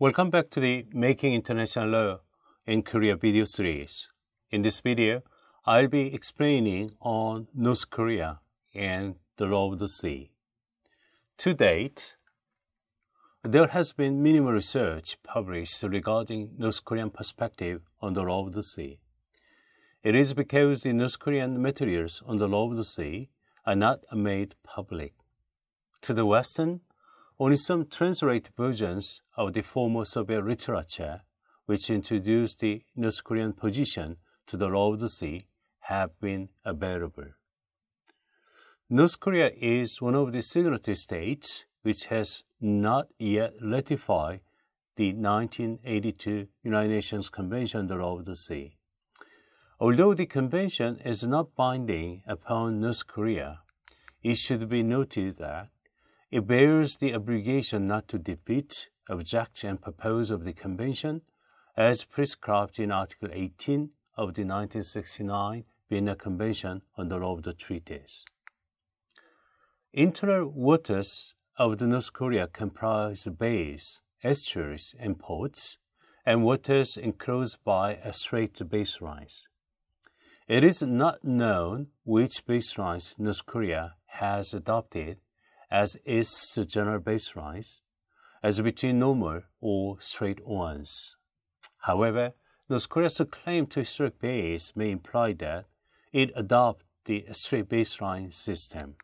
Welcome back to the Making International Law in Korea video series. In this video, I'll be explaining on North Korea and the law of the sea. To date, there has been minimal research published regarding North Korean perspective on the law of the sea. It is because the North Korean materials on the law of the sea are not made public. To the Western, only some translated versions of the former Soviet literature, which introduced the North Korean position to the law of the sea, have been available. North Korea is one of the signatory states which has not yet ratified the 1982 United Nations Convention on the Law of the Sea. Although the convention is not binding upon North Korea, it should be noted that it bears the obligation not to defeat, object, and propose of the Convention as prescribed in Article 18 of the 1969 Vienna Convention on the Law of the Treaties. Internal waters of the North Korea comprise bays, estuaries, and ports, and waters enclosed by a straight baselines. It is not known which baselines North Korea has adopted as its general baselines, as between normal or straight ones. However, North Korea's claim to historic bays may imply that it adopts the straight baseline system.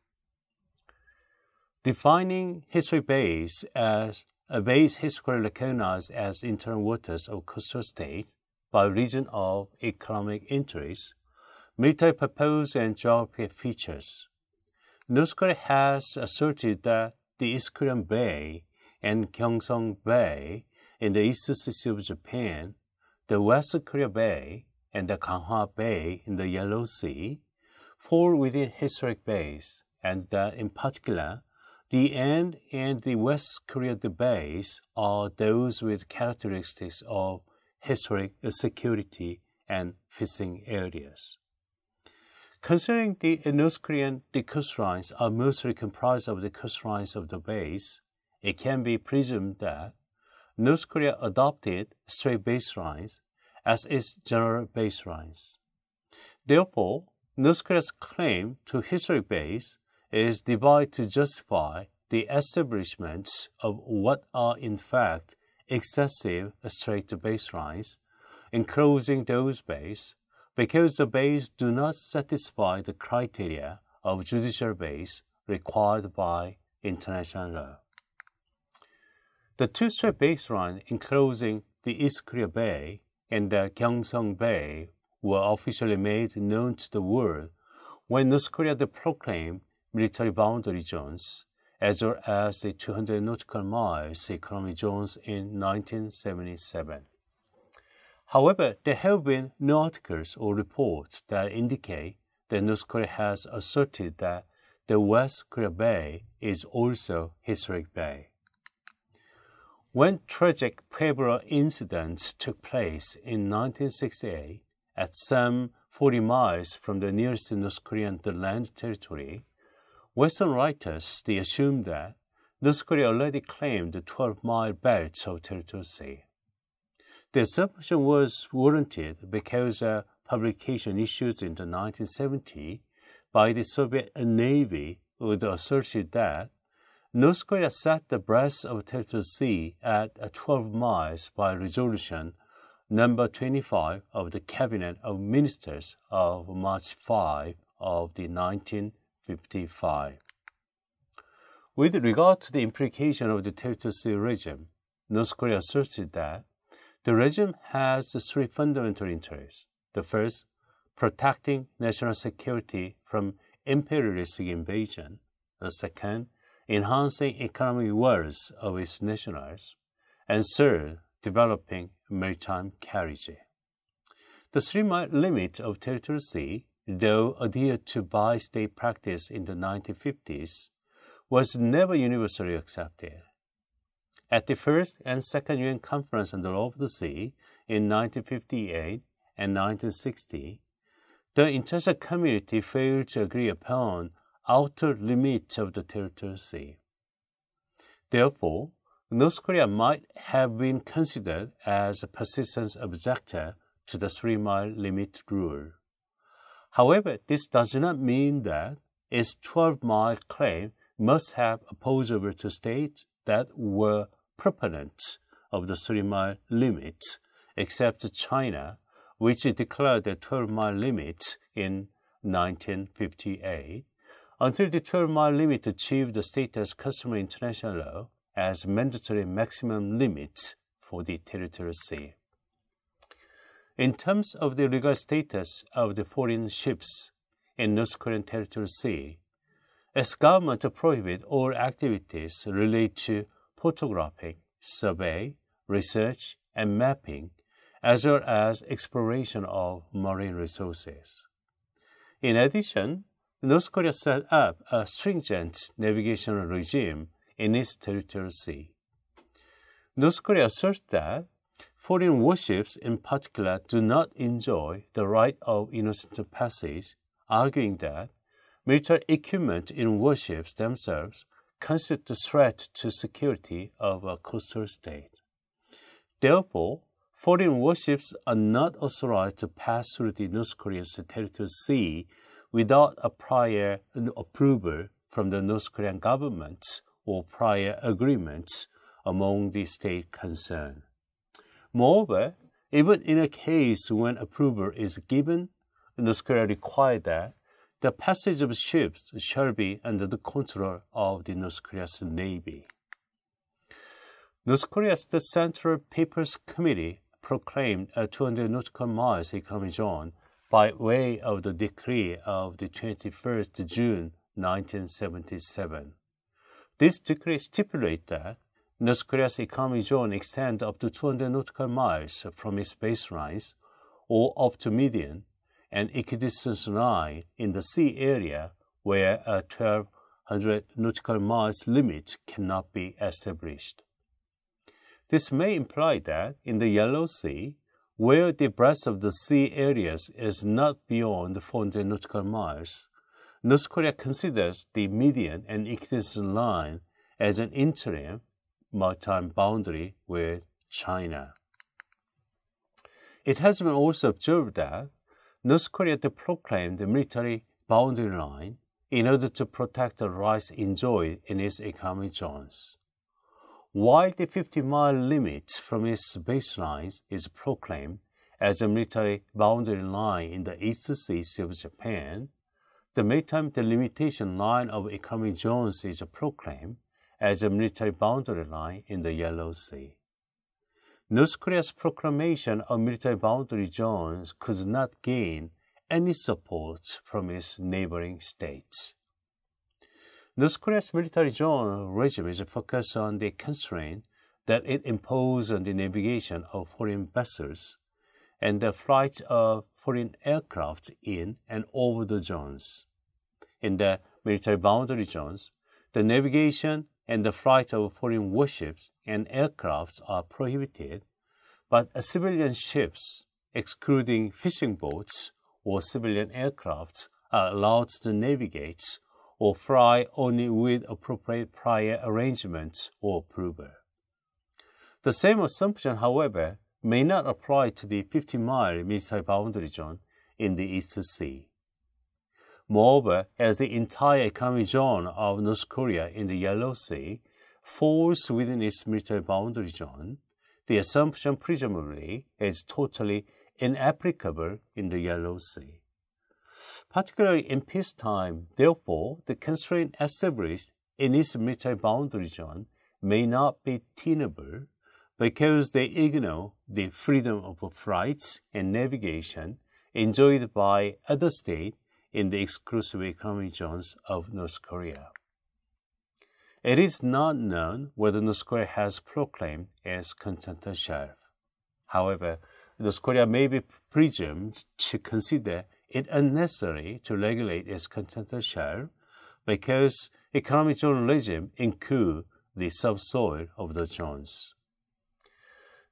Defining historic bays as a bays historically recognized as internal waters of coastal state by reason of economic interest, military purpose, and geographic features. North Korea has asserted that the East Korean Bay and Gyeongsang Bay in the East Sea of Japan, the West Korea Bay, and the Ganghwa Bay in the Yellow Sea fall within historic bays, and that in particular, the end and the West Korea bays are those with characteristics of historic security and fishing areas. Considering the North Korean coastlines are mostly comprised of the coastlines of the bays, it can be presumed that North Korea adopted straight baselines as its general baselines. Therefore, North Korea's claim to historic bays is devised to justify the establishment of what are in fact excessive straight baselines, enclosing those bays, because the bays do not satisfy the criteria of judicial bays required by international law. The two straight baselines enclosing the East Korea Bay and the Gyeongsang Bay were officially made known to the world when North Korea proclaimed military boundary zones, as well as the 200 nautical miles economic zones in 1977. However, there have been no articles or reports that indicate that North Korea has asserted that the West Korea Bay is also historic bay. When tragic Pueblo incidents took place in 1968 at some 40 miles from the nearest North Korean land territory, Western writers assumed that North Korea already claimed the 12-mile belt of territorial sea. The assumption was warranted because a publication issued in the 1970s by the Soviet Navy would asserted that North Korea set the breadth of territorial sea at 12 miles by resolution number 25 of the Cabinet of Ministers of March 5 of the 1955. With regard to the implication of the territorial sea regime, North Korea asserted that the regime has three fundamental interests. The first, protecting national security from imperialistic invasion. The second, enhancing economic wealth of its nationals. And third, developing maritime carriage. The 3-mile limit of territorial sea, though adhered to by state practice in the 1950s, was never universally accepted. At the first and second UN Conference on the Law of the Sea in 1958 and 1960, the international community failed to agree upon outer limits of the territorial sea. Therefore, North Korea might have been considered as a persistent objector to the 3-mile limit rule. However, this does not mean that its 12-mile claim must have opposable to states that were proponents of the 3-mile limit, except China, which declared the 12-mile limit in 1958, until the 12-mile limit achieved the status customary international law as mandatory maximum limit for the territorial sea. In terms of the legal status of the foreign ships in North Korean territorial sea, its government prohibits all activities related to photographing, survey, research, and mapping, as well as exploration of marine resources. In addition, North Korea set up a stringent navigational regime in its territorial sea. North Korea asserts that foreign warships in particular do not enjoy the right of innocent passage, arguing that military equipment in warships themselves constitute a threat to security of a coastal state. Therefore, foreign warships are not authorized to pass through the North Korea's territorial sea without a prior approval from the North Korean government or prior agreements among the states concerned. Moreover, even in a case when approval is given, North Korea requires that the passage of ships shall be under the control of the North Korea's Navy. North Korea's Central People's Committee proclaimed a 200 nautical miles economic zone by way of the decree of the 21st June 1977. This decree stipulates that North Korea's economic zone extends up to 200 nautical miles from its baselines or up to median and equidistance line in the sea area where a 1,200 nautical miles limit cannot be established. This may imply that in the Yellow Sea, where the breadth of the sea areas is not beyond 400 nautical miles, North Korea considers the median and equidistance line as an interim maritime boundary with China. It has been also observed that North Korea proclaimed the military boundary line in order to protect the rights enjoyed in its economic zones. While the 50-mile limit from its baselines is proclaimed as a military boundary line in the East Sea of Japan, the maritime delimitation line of economic zones is proclaimed as a military boundary line in the Yellow Sea. North Korea's proclamation of military boundary zones could not gain any support from its neighboring states. North Korea's military zone regime is focused on the constraint that it imposes on the navigation of foreign vessels and the flight of foreign aircraft in and over the zones. In the military boundary zones, the navigation and the flight of foreign warships and aircraft are prohibited, but civilian ships, excluding fishing boats or civilian aircraft, are allowed to navigate or fly only with appropriate prior arrangements or approval. The same assumption, however, may not apply to the 50-mile military boundary zone in the East Sea. Moreover, as the entire economic zone of North Korea in the Yellow Sea falls within its military boundary zone, the assumption presumably is totally inapplicable in the Yellow Sea. Particularly in peacetime, therefore, the constraint established in its military boundary zone may not be tenable because they ignore the freedom of flight and navigation enjoyed by other states in the exclusive economic zones of North Korea. It is not known whether North Korea has proclaimed its continental shelf. However, North Korea may be presumed to consider it unnecessary to regulate its continental shelf because economic zone regime includes the subsoil of the zones.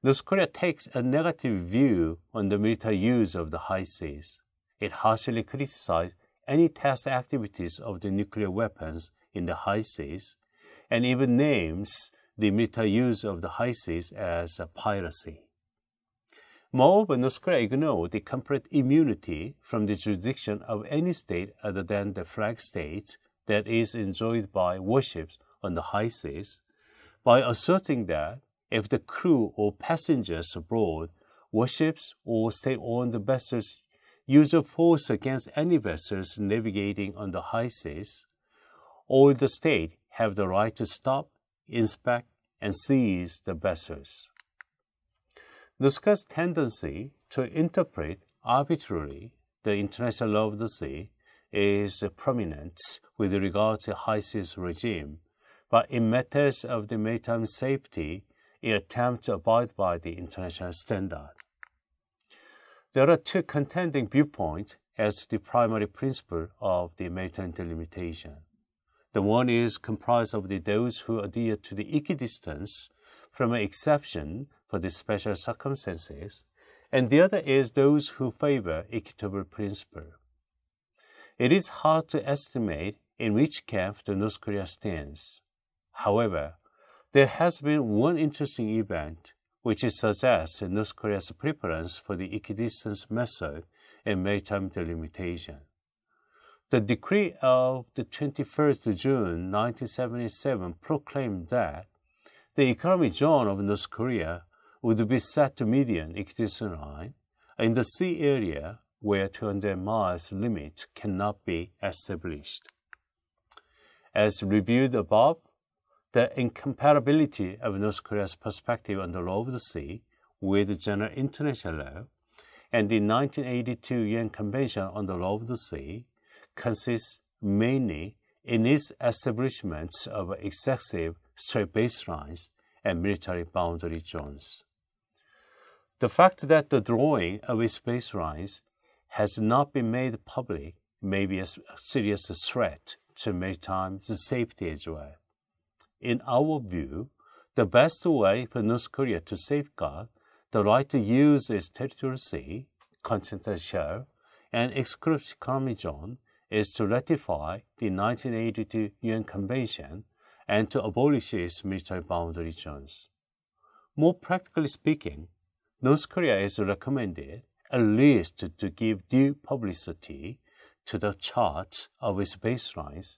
North Korea takes a negative view on the military use of the high seas. It harshly criticized any test activities of the nuclear weapons in the high seas and even names the military use of the high seas as piracy. Moreover, North Korea ignored the complete immunity from the jurisdiction of any state other than the flag state that is enjoyed by warships on the high seas, by asserting that if the crew or passengers aboard warships or state-owned vessels use of force against any vessels navigating on the high seas, all the state have the right to stop, inspect, and seize the vessels. North Korea's tendency to interpret arbitrarily the international law of the sea is prominent with regard to high seas regime, but in matters of the maritime safety, it attempts to abide by the international standard. There are two contending viewpoints as to the primary principle of the maritime delimitation. The one is comprised of those who adhere to the equidistance from an exception for the special circumstances, and the other is those who favor equitable principle. It is hard to estimate in which camp the North Korea stands. However, there has been one interesting event which suggests North Korea's preference for the equidistance method in maritime delimitation. The decree of the 21st June 1977 proclaimed that the economic zone of North Korea would be set to median equidistance line in the sea area where 200 miles limit cannot be established. As reviewed above, the incompatibility of North Korea's perspective on the law of the sea with general international law and the 1982 UN Convention on the Law of the Sea consists mainly in its establishment of excessive strait baselines and military boundary zones. The fact that the drawing of its baselines has not been made public may be a serious threat to maritime safety as well. In our view, the best way for North Korea to safeguard the right to use its territorial sea, continental shelf, and exclusive economic zone is to ratify the 1982 UN Convention and to abolish its military boundary zones. More practically speaking, North Korea is recommended at least to give due publicity to the chart of its baselines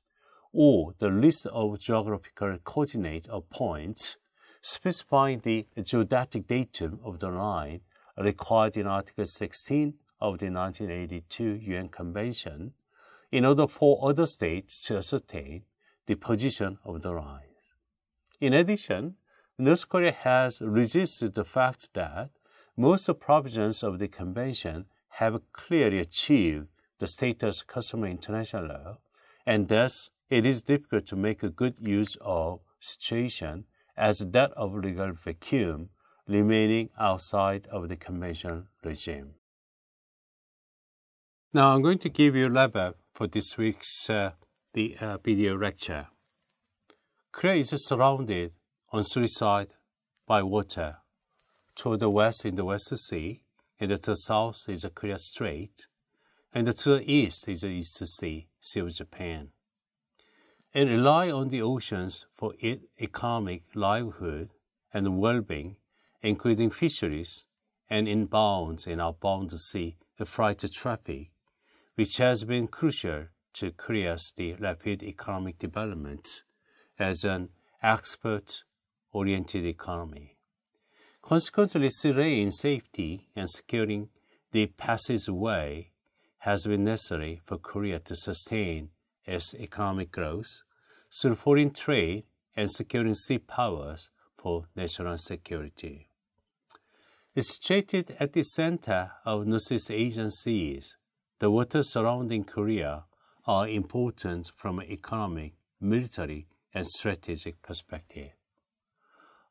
or the list of geographical coordinates or points specifying the geodatic datum of the line required in Article 16 of the 1982 UN Convention in order for other states to ascertain the position of the lines. In addition, North Korea has resisted the fact that most provisions of the Convention have clearly achieved the status of customary international law, and thus it is difficult to make a good use of situation as that of legal vacuum remaining outside of the Convention regime. Now I'm going to give you a wrap-up for this week's video lecture. Korea is surrounded on three sides by water. Toward the west in the West Sea, and to the south is the Korea Strait, and to the east is the East Sea, Sea of Japan. It relies on the oceans for its economic livelihood and well-being, including fisheries and inbound and outbound sea freight traffic, which has been crucial to Korea's rapid economic development as an export-oriented economy. Consequently, serene safety and securing the passageway has been necessary for Korea to sustain its economic growth through foreign trade and securing sea powers for national security. Situated at the center of Northeast Asian seas, the waters surrounding Korea are important from an economic, military, and strategic perspective.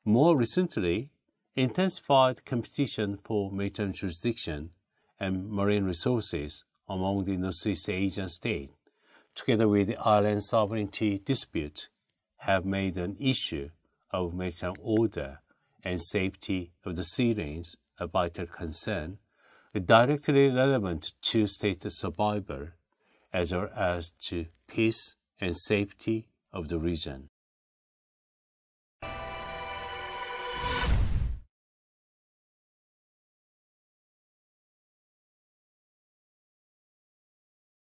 More recently, intensified competition for maritime jurisdiction and marine resources among the Northeast Asian states, together with the island sovereignty dispute, have made an issue of maritime order and safety of the sea lanes a vital concern, directly relevant to state survival as well as to peace and safety of the region.